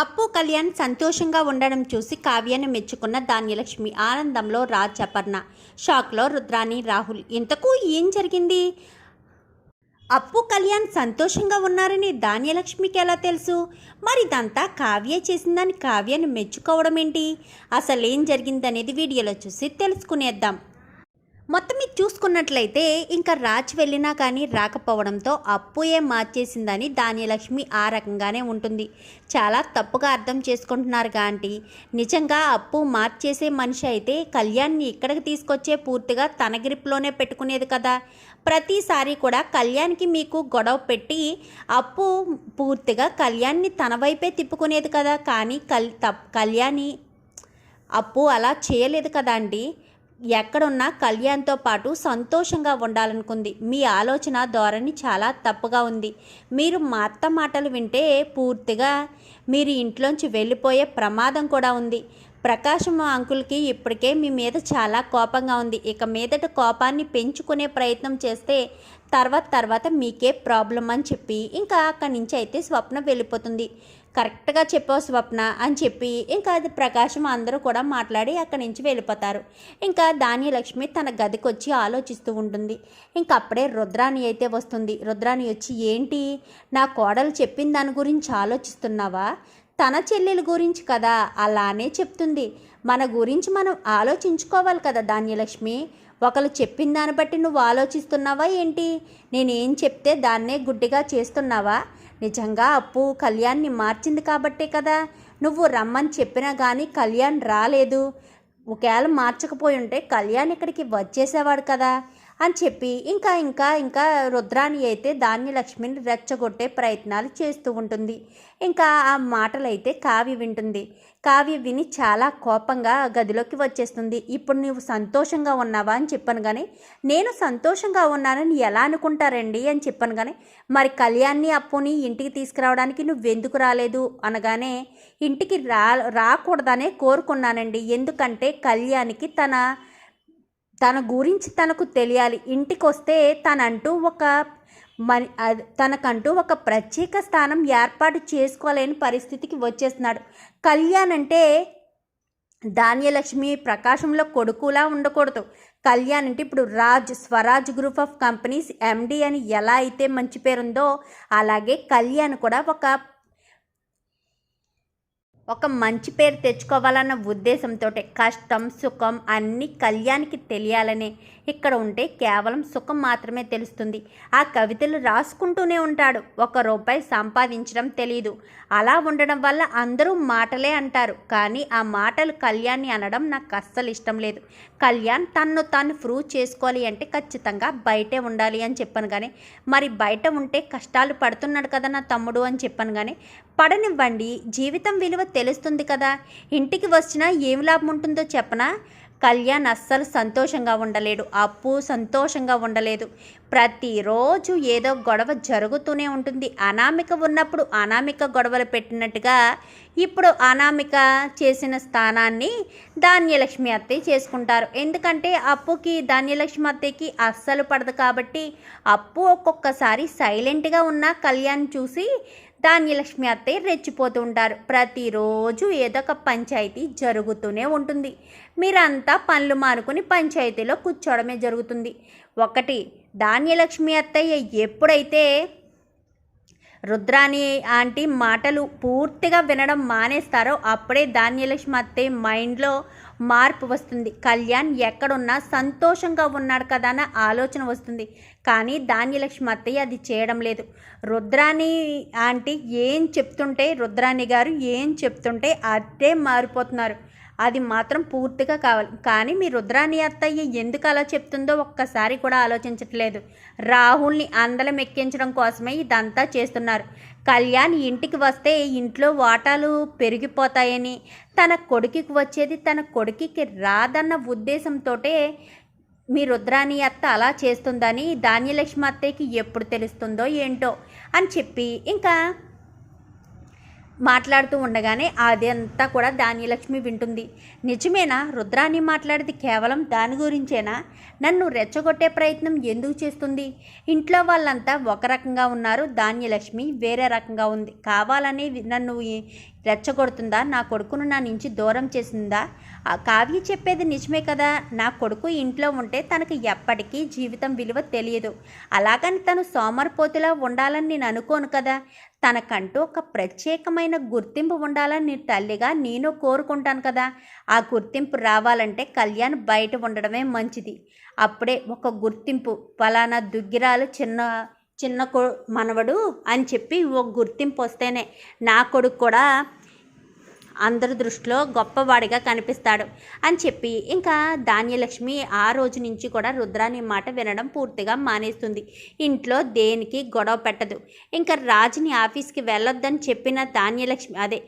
అప్పు కళ్యాణ్ సంతోషంగా ఉండడం చూసి కావ్యాన్ని మెచ్చుకున్న ధాన్యలక్ష్మి ఆనందంలో రాజ్ అపర్ణ, షాక్లో రుద్రాని రాహుల్. ఇంతకు ఏం జరిగింది? అప్పు కళ్యాణ్ సంతోషంగా ఉన్నారని ధాన్యలక్ష్మికి ఎలా తెలుసు? మరి ఇదంతా కావ్య చేసిందని కావ్యాన్ని మెచ్చుకోవడం ఏంటి? అసలేం జరిగిందనేది వీడియోలో చూసి తెలుసుకునేద్దాం. మొత్తం మీరు చూసుకున్నట్లయితే ఇంకా రాజ్ వెళ్ళినా కానీ రాకపోవడంతో అప్పుయే మార్చేసిందని ధాన్యలక్ష్మి ఆ రకంగానే ఉంటుంది. చాలా తప్పుగా అర్థం చేసుకుంటున్నారుగా ఆంటీ. నిజంగా అప్పు మార్చేసే మనిషి అయితే కళ్యాణ్ని ఇక్కడికి తీసుకొచ్చే పూర్తిగా తన గ్రిప్లోనే పెట్టుకునేది కదా. ప్రతిసారి కూడా కళ్యాణ్కి మీకు గొడవ పెట్టి అప్పు పూర్తిగా కళ్యాణ్ని తన వైపే తిప్పుకునేది కదా. కానీ కళ్యాణి అప్పు అలా చేయలేదు కదా అండి. ఎక్కడున్నా కళ్యాణ్తో పాటు సంతోషంగా ఉండాలనుకుంది. మీ ఆలోచన ధోరణి చాలా తప్పుగా ఉంది. మీరు మా అత్త మాటలు వింటే పూర్తిగా మీరు ఇంట్లోంచి వెళ్ళిపోయే ప్రమాదం కూడా ఉంది. ప్రకాశం అంకుల్కి ఇప్పటికే మీ మీద చాలా కోపంగా ఉంది. ఇక మీదట కోపాన్ని పెంచుకునే ప్రయత్నం చేస్తే తర్వాత మీకే ప్రాబ్లం అని చెప్పి ఇంకా అక్కడి నుంచి అయితే స్వప్న వెళ్ళిపోతుంది. కరెక్ట్గా చెప్పావు స్వప్న అని చెప్పి ఇంకా అది ప్రకాశం అందరూ కూడా మాట్లాడి అక్కడి నుంచి వెళ్ళిపోతారు. ఇంకా ధాన్యలక్ష్మి తన గదికి వచ్చి ఆలోచిస్తూ ఉంటుంది. ఇంకా అప్పుడే రుద్రాణి అయితే వస్తుంది. రుద్రాణి వచ్చి, ఏంటి నా కోడలు చెప్పిన దాని గురించి ఆలోచిస్తున్నావా? తన చెల్లెల గురించి కదా అలానే చెప్తుంది. మన గురించి మనం ఆలోచించుకోవాలి కదా ధాన్యలక్ష్మి. ఒకరు చెప్పిన దాన్ని బట్టి నువ్వు ఆలోచిస్తున్నావా ఏంటి? నేనేం చెప్తే దాన్నే గుడ్డిగా చేస్తున్నావా? నిజంగా అప్పు కళ్యాణ్ని మార్చింది కాబట్టే కదా నువ్వు రమ్మని చెప్పినా కానీ కళ్యాణ్ రాలేదు. ఒకవేళ మార్చకపోయి ఉంటే కళ్యాణ్ ఇక్కడికి వచ్చేసేవాడు కదా అని చెప్పి ఇంకా రుద్రాణి అయితే ధాన్యలక్ష్మిని రెచ్చగొట్టే ప్రయత్నాలు చేస్తూ ఉంటుంది. ఇంకా ఆ మాటలైతే కావ్య వింటుంది. కావ్య విని చాలా కోపంగా గదిలోకి వచ్చేస్తుంది. ఇప్పుడు నువ్వు సంతోషంగా ఉన్నావా అని చెప్పాను కానీ నేను సంతోషంగా ఉన్నానని ఎలా అనుకుంటారండి అని చెప్పాను కానీ మరి కళ్యాణ్ని అప్పుని ఇంటికి తీసుకురావడానికి నువ్వెందుకు రాలేదు అనగానే ఇంటికి రాకూడదనే కోరుకున్నానండి. ఎందుకంటే కళ్యాణ్కి తన గురించి తనకు తెలియాలి. ఇంటికి వస్తే తనకంటూ ఒక ప్రత్యేక స్థానం ఏర్పాటు చేసుకోలేని పరిస్థితికి వచ్చేస్తున్నాడు. కళ్యాణ్ అంటే ధాన్యలక్ష్మి ప్రకాశంలో కొడుకులా ఉండకూడదు. కళ్యాణ్ అంటే ఇప్పుడు స్వరాజ్ గ్రూప్ ఆఫ్ కంపెనీస్ ఎండి అని ఎలా అయితే మంచి పేరుందో అలాగే కళ్యాణ్ కూడా ఒక మంచి పేరు తెచ్చుకోవాలన్న ఉద్దేశంతో కష్టం సుఖం అన్నీ కళ్యాణ్కి తెలియాలనే ఇక్కడ ఉంటే కేవలం సుఖం మాత్రమే తెలుస్తుంది. ఆ కవితలు రాసుకుంటూనే ఉంటాడు. ₹1 సంపాదించడం తెలియదు. అలా ఉండడం వల్ల అందరూ మాటలే అంటారు. కానీ ఆ మాటలు కళ్యాణ్ని అనడం నాకు అస్సలు ఇష్టం లేదు. కళ్యాణ్ తాను ప్రూవ్ చేసుకోవాలి అంటే ఖచ్చితంగా బయటే ఉండాలి అని చెప్పాను కానీ మరి బయట ఉంటే కష్టాలు పడుతున్నాడు కదా నా తమ్ముడు అని చెప్పాను కానీ పడనివ్వండి, జీవితం విలువ తెలుస్తుంది కదా. ఇంటికి వచ్చినా ఏం లాభం ఉంటుందో చెప్పనా? కళ్యాణ్ అస్సలు సంతోషంగా ఉండలేడు. అప్పు సంతోషంగా ఉండలేదు. ప్రతిరోజు ఏదో గొడవ జరుగుతూనే ఉంటుంది. అనామిక ఉన్నప్పుడు అనామిక గొడవలు పెట్టినట్టుగా ఇప్పుడు అనామిక చేసిన స్థానాన్ని ధాన్యలక్ష్మి అత్తయ్య చేసుకుంటారు. ఎందుకంటే అప్పుకి ధాన్యలక్ష్మి అత్తయ్యకి అస్సలు పడదు కాబట్టి అప్పు ఒక్కొక్కసారి సైలెంట్గా ఉన్న కళ్యాణ్ చూసి ధాన్యలక్ష్మి అత్తయ్య రెచ్చిపోతూ ఉంటారు. ప్రతిరోజు ఏదో ఒక పంచాయతీ జరుగుతూనే ఉంటుంది. మీరంతా పనులు మానుకుని పంచాయతీలో కూర్చోవడమే జరుగుతుంది. ఒకటి, ధాన్యలక్ష్మి అత్తయ్య ఎప్పుడైతే రుద్రాణి ఆంటీ మాటలు పూర్తిగా వినడం మానేస్తారో అప్పుడే ధాన్యలక్ష్మి అత్తయ్య మైండ్లో మార్పు వస్తుంది. కళ్యాణ్ ఎక్కడున్నా సంతోషంగా ఉన్నాడు కదా అన్న ఆలోచన వస్తుంది. కానీ ధాన్యలక్ష్మి అత్తయ్య అది చేయడం లేదు. రుద్రాణి ఆంటీ రుద్రాణి గారు ఏం చెప్తుంటే అదే మారిపోతున్నారు. అది మాత్రం పూర్తిగా కావాలి. కానీ మీ రుద్రాణి అత్తయ్య ఎందుకు అలా చెప్తుందో ఒక్కసారి కూడా ఆలోచించట్లేదు. రాహుల్ని అందలం ఎక్కించడం కోసమే ఇదంతా చేస్తున్నారు. కళ్యాణ్ ఇంటికి వస్తే ఇంట్లో వాటాలు పెరిగిపోతాయని, తన కొడుకుకి వచ్చేది తన కొడుకుకి రాదన్న ఉద్దేశంతో మీ రుద్రాణి అత్త అలా చేస్తుందని ధాన్యలక్ష్మి అత్తయ్యకి ఎప్పుడు తెలుస్తుందో ఏంటో అని చెప్పి ఇంకా మాట్లాడుతూ ఉండగానే అదంతా కూడా ధాన్యలక్ష్మి వింటుంది. నిజమేనా? రుద్రాణి మాట్లాడేది కేవలం దాని గురించేనా? నన్ను రెచ్చగొట్టే ప్రయత్నం ఎందుకు చేస్తుంది? ఇంట్లో వాళ్ళంతా ఒక రకంగా ఉన్నారు, ధాన్యలక్ష్మి వేరే రకంగా ఉంది. కావాలని నన్ను రెచ్చగొడుతుందా? నా కొడుకును నా నుంచి దూరం చేసిందా? కావ్య చెప్పేది నిజమే కదా. నా కొడుకు ఇంట్లో ఉంటే తనకు ఎప్పటికీ జీవితం విలువ తెలియదు. అలాగని తను సోమరిపోతులా ఉండాలని నేను అనుకోను కదా. తనకంటూ ఒక ప్రత్యేకమైన గుర్తింపు ఉండాలని తల్లిగా నేను కోరుకుంటాను కదా. ఆ గుర్తింపు రావాలంటే కళ్యాణ్ బయట ఉండడమే మంచిది. అప్పుడే ఒక గుర్తింపు, ఫలానా దుగ్గిరాలు చిన్న మనవడు అని చెప్పి ఒక గుర్తింపు వస్తేనే నా కొడుకు కూడా అందరి దృష్టిలో గొప్పవాడిగా కనిపిస్తాడు అని చెప్పి ఇంకా ధాన్యలక్ష్మి ఆ రోజు నుంచి కూడా రుద్రాని మాట వినడం పూర్తిగా మానేస్తుంది. ఇంట్లో దేనికి గొడవ పెట్టదు. ఇంకా రాజుని ఆఫీస్కి వెళ్ళొద్దని చెప్పిన ధాన్యలక్ష్మి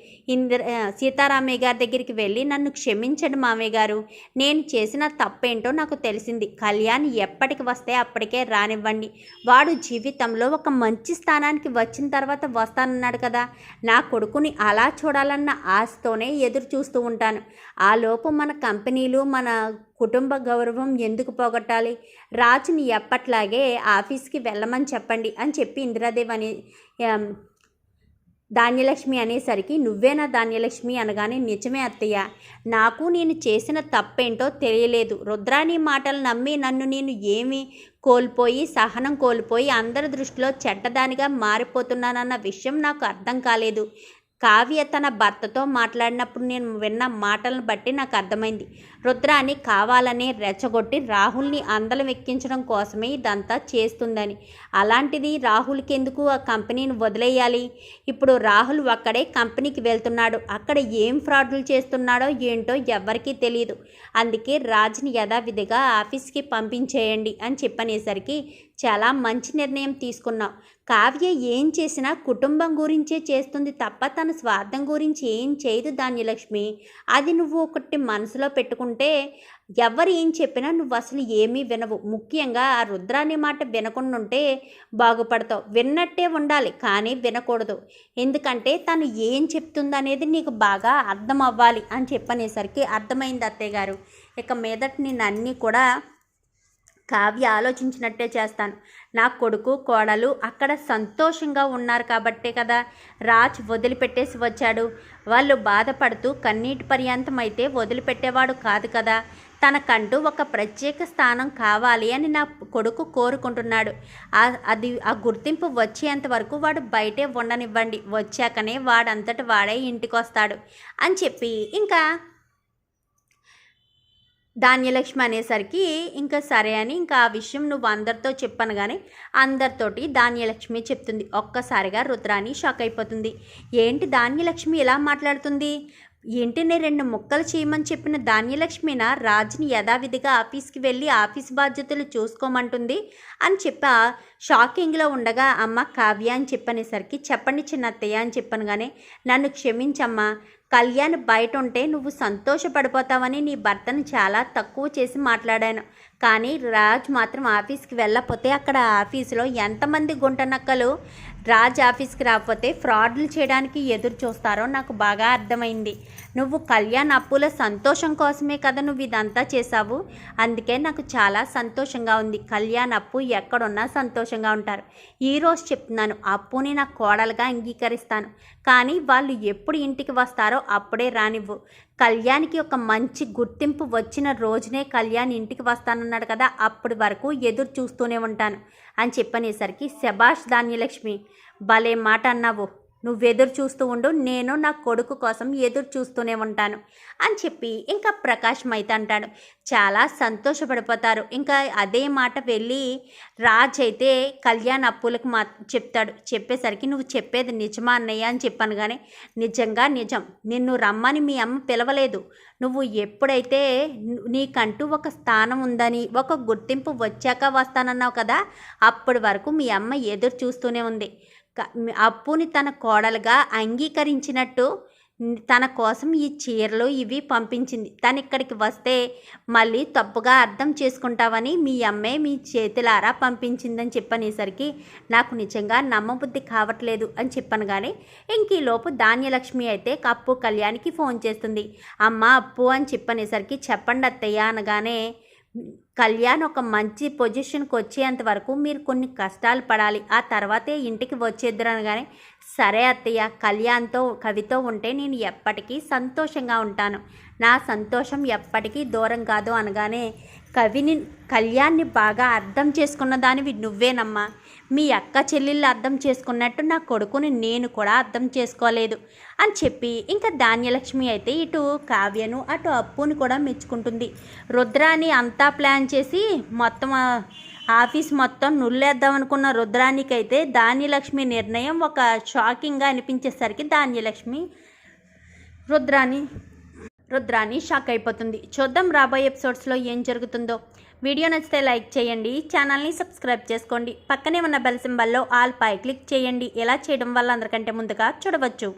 సీతారామయ్య గారి దగ్గరికి వెళ్ళి నన్ను క్షమించండి మామయ్య గారు, నేను చేసిన తప్పేంటో నాకు తెలిసింది. కళ్యాణ్ ఎప్పటికి వస్తే అప్పటికే రానివ్వండి. వాడు జీవితంలో ఒక మంచి స్థానానికి వచ్చిన తర్వాత వస్తానన్నాడు కదా. నా కొడుకుని అలా చూడాలన్న ఆశతోనే ఎదురు చూస్తూ ఉంటాను. ఆ లోపు మన కంపెనీలు మన కుటుంబ గౌరవం ఎందుకు పోగొట్టాలి? రాజుని ఎప్పట్లాగే ఆఫీస్కి వెళ్ళమని చెప్పండి అని చెప్పి ఇందిరాదేవి ధాన్యలక్ష్మి అనేసరికి, నువ్వేనా ధాన్యలక్ష్మి అనగానే, నిజమే అత్తయ్య, నాకు నేను చేసిన తప్పేంటో తెలియలేదు. రుద్రాణి మాటలు నమ్మి నేను ఏమి కోల్పోయి సహనం కోల్పోయి అందరి దృష్టిలో చెడ్డదానిగా మారిపోతున్నానన్న విషయం నాకు అర్థం కాలేదు. కావ్య తన భర్తతో మాట్లాడినప్పుడు నేను విన్న మాటలను బట్టి నాకు అర్థమైంది. రుద్రాని కావాలనే రెచ్చగొట్టి రాహుల్ని అందలం ఎక్కించడం కోసమే ఇదంతా చేస్తుందని. అలాంటిది రాహుల్కి ఎందుకు ఆ కంపెనీని వదిలేయాలి? ఇప్పుడు రాహుల్ ఒక్కడే కంపెనీకి వెళ్తున్నాడు. అక్కడ ఏం ఫ్రాడ్లు చేస్తున్నాడో ఏంటో ఎవ్వరికీ తెలియదు. అందుకే రాజుని యథావిధిగా ఆఫీస్కి పంపించేయండి అని చెప్పనేసరికి, చాలా మంచి నిర్ణయం తీసుకున్నావు. కావ్య ఏం చేసినా కుటుంబం గురించే చేస్తుంది తప్ప తన స్వార్థం గురించి ఏం చేయదు ధాన్యలక్ష్మి. అది నువ్వు ఒకటి మనసులో పెట్టుకుంటే ఎవరు ఏం చెప్పినా నువ్వు అసలు ఏమీ వినవు. ముఖ్యంగా ఆ రుద్రాని మాట వినకుండా ఉంటే బాగుపడతావు. విన్నట్టే ఉండాలి కానీ వినకూడదు. ఎందుకంటే తను ఏం చెప్తుందనేది నీకు బాగా అర్థం అవ్వాలి అని చెప్పనేసరికి, అర్థమైంది అత్తయ్య గారు, ఇక మీదట నేను అన్నీ కూడా కావ్య ఆలోచించినట్టే చేస్తాను. నా కొడుకు కోడలు అక్కడ సంతోషంగా ఉన్నారు కాబట్టే కదా రాజ్ వదిలిపెట్టేసి వచ్చాడు. వాళ్ళు బాధపడుతూ కన్నీటి పర్యంతం అయితే వదిలిపెట్టేవాడు కాదు కదా. తనకంటూ ఒక ప్రత్యేక స్థానం కావాలి అని నా కొడుకు కోరుకుంటున్నాడు. ఆ గుర్తింపు వచ్చేంత వరకు వాడు బయటే ఉండనివ్వండి. వచ్చాకనే వాడంతటి వాడే ఇంటికి వస్తాడు అని చెప్పి ఇంకా ధాన్యలక్ష్మి అనేసరికి, ఇంకా సరే అని ఇంకా ఆ విషయం నువ్వు అందరితో చెప్పను కానీ అందరితోటి ధాన్యలక్ష్మి చెప్తుంది. ఒక్కసారిగా రుద్రాని షాక్ అయిపోతుంది. ఏంటి ధాన్యలక్ష్మి ఇలా మాట్లాడుతుంది? ఏంటిని 2 ముక్కలు చేయమని చెప్పిన ధాన్యలక్ష్మినా రాజుని యథావిధిగా ఆఫీస్కి వెళ్ళి ఆఫీస్ బాధ్యతలు చూసుకోమంటుంది అని చెప్పి షాకింగ్లో ఉండగా, అమ్మ కావ్య అని చెప్పనేసరికి, చెప్పండి చిన్నత్తయ్య అని చెప్పను కానీ, నన్ను క్షమించమ్మా, కళ్యాణ్ బయట ఉంటే నువ్వు సంతోషపడిపోతావని నీ భర్తను చాలా తక్కువ చేసి మాట్లాడాను. కానీ రాజ్ మాత్రం ఆఫీస్కి వెళ్ళకపోతే అక్కడ ఆఫీసులో ఎంతమంది గుంటనక్కలు రాజ్ ఆఫీస్కి రాకపోతే ఫ్రాడ్లు చేయడానికి ఎదురు చూస్తారో నాకు బాగా అర్థమైంది. నువ్వు కళ్యాణ్ అప్పుల సంతోషం కోసమే కదా నువ్వు ఇదంతా చేశావు. అందుకే నాకు చాలా సంతోషంగా ఉంది. కళ్యాణ్ అప్పు ఎక్కడున్నా సంతోషంగా ఉంటారు. ఈరోజు చెప్తున్నాను, అప్పుని నా కోడలుగా అంగీకరిస్తాను. కానీ వాళ్ళు ఎప్పుడు ఇంటికి వస్తారో అప్పుడే రానివ్వు. కళ్యాణ్కి ఒక మంచి గుర్తింపు వచ్చిన రోజునే కళ్యాణ్ ఇంటికి వస్తానన్నాడు కదా, అప్పటి వరకు ఎదురు చూస్తూనే ఉంటాను అని చెప్పనేసరికి, శభాష్ ధాన్యలక్ష్మి, భలే మాట అన్నావు. నువ్వు ఎదురు చూస్తూ ఉండు, నేను నా కొడుకు కోసం ఎదురు చూస్తూనే ఉంటాను అని చెప్పి ఇంకా ప్రకాశం అయితే అంటాడు. చాలా సంతోషపడిపోతారు. ఇంకా అదే మాట వెళ్ళి రాజ్ అయితే కళ్యాణ్ అప్పులకు చెప్తాడు. చెప్పేసరికి, నువ్వు చెప్పేది నిజమా అన్నయ్య అని చెప్పాను కానీ, నిజంగా నిజం. నిన్ను రమ్మని మీ అమ్మ పిలవలేదు. నువ్వు ఎప్పుడైతే నీకంటూ ఒక స్థానం ఉందని, ఒక గుర్తింపు వచ్చాక వస్తానన్నావు కదా, అప్పటి వరకు మీ అమ్మ ఎదురు చూస్తూనే ఉంది. అప్పుని తన కోడలుగా అంగీకరించినట్టు తన కోసం ఈ చీరలు ఇవి పంపించింది. తను ఇక్కడికి వస్తే మళ్ళీ తప్పుగా అర్థం చేసుకుంటావని మీ అమ్మే మీ చేతులారా పంపించిందని చెప్పనేసరికి నాకు నిజంగా నమ్మబుద్ధి కావట్లేదు అని చెప్పాను. కానీ ఇంక ఈలోపు ధాన్యలక్ష్మి అయితే అప్పు కళ్యాణ్కి ఫోన్ చేస్తుంది. అమ్మ అప్పు అని చెప్పనేసరికి చెప్పండి అత్తయ్య అనగానే, కళ్యాణ్ ఒక మంచి పొజిషన్కి వచ్చేంత వరకు మీరు కొన్ని కష్టాలు పడాలి, ఆ తర్వాతే ఇంటికి వచ్చేద్దరు అనగానే, సరే అత్తయ్య, కళ్యాణ్తో కవితో ఉంటే నేను ఎప్పటికీ సంతోషంగా ఉంటాను, నా సంతోషం ఎప్పటికీ దూరం కాదు అనగానే, కళ్యాణ్ని బాగా అర్థం చేసుకున్న దానివి నువ్వేనమ్మా. మీ అక్క చెల్లెళ్ళు అర్థం చేసుకున్నట్టు నా కొడుకుని నేను కూడా అర్థం చేసుకోలేదు అని చెప్పి ఇంకా ధాన్యలక్ష్మి అయితే ఇటు కావ్యను అటు అప్పుని కూడా మెచ్చుకుంటుంది. రుద్రాని అంతా ప్లాన్ చేసి మొత్తం ఆఫీస్ మొత్తం నుల్లేద్దాం అనుకున్న రుద్రానికైతే ధాన్యలక్ష్మి నిర్ణయం ఒక షాకింగ్గా అనిపించేసరికి ధాన్యలక్ష్మి రుద్రాని షాక్ అయిపోతుంది. చూద్దాం రాబోయే ఎపిసోడ్స్లో ఏం జరుగుతుందో. వీడియో నచ్చితే లైక్ చేయండి, ఛానల్ని సబ్స్క్రైబ్ చేసుకోండి, పక్కనే ఉన్న బెల్ సింబల్లో ఆల్ పై క్లిక్ చేయండి. ఎలా చేయడం వల్ల అందరికంటే ముందుగా చూడవచ్చు.